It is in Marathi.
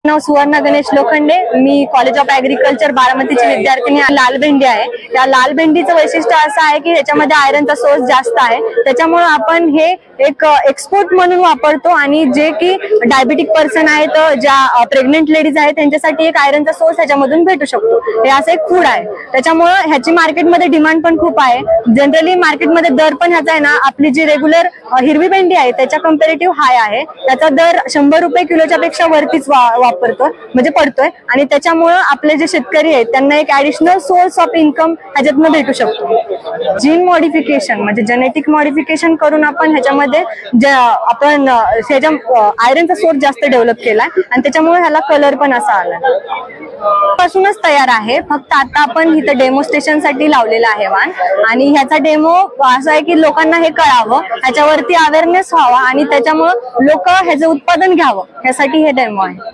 नाव सुवर्ण गणेश लोखंडे। मी कॉलेज ऑफ ऍग्रीकल्चर बारामतीची विद्यार्थिनी। लाल भेंडी आहे। या लाल भेंडीचं वैशिष्ट्य असं आहे की ह्याच्यामध्ये आयरनचा सोर्स जास्त आहे, त्याच्यामुळे आपण हे एक एक्सपोर्ट म्हणून वापरतो आणि जे की डायबिटिक पर्सन आहेत, ज्या प्रेग्नेंट लेडीज आहेत त्यांच्यासाठी एक आयरनचा सोर्स ह्याच्यामधून भेटू शकतो। हे असं एक फूड आहे, त्याच्यामुळे ह्याची मार्केटमध्ये डिमांड पण खूप आहे। जनरली मार्केटमध्ये दर पण ह्याचा आहे ना, आपली जी रेग्युलर हिरवी भेंडी आहे त्याच्या कंपॅरेटिव्ह हाय आहे। त्याचा दर 100 रुपये किलोच्या पेक्षा वरतीच वापरतो म्हणजे पडतोय आणि त्याच्यामुळे आपले जे शेतकरी आहेत त्यांना एक ऍडिशनल सोर्स ऑफ इन्कम ह्याच्यातून भेटू शकतो। जीन मॉडिफिकेशन म्हणजे जेनेटिक मॉडिफिकेशन करून आपण ह्याच्यामध्ये आपण आयरनचा सोर्स जास्त डेव्हलप केलाय आणि त्याच्यामुळे ह्याला कलर पण असा आला पासूनच तयार आहे। फक्त आता आपण इथे डेमोस्ट्रेशन साठी लावलेला आहे वाण आणि ह्याचा डेमो असं आहे की लोकांना हे कळावं, ह्याच्यावरती अवेअरनेस व्हावा आणि त्याच्यामुळे लोक ह्याचं उत्पादन घ्यावं, ह्यासाठी हे डेमो आहे।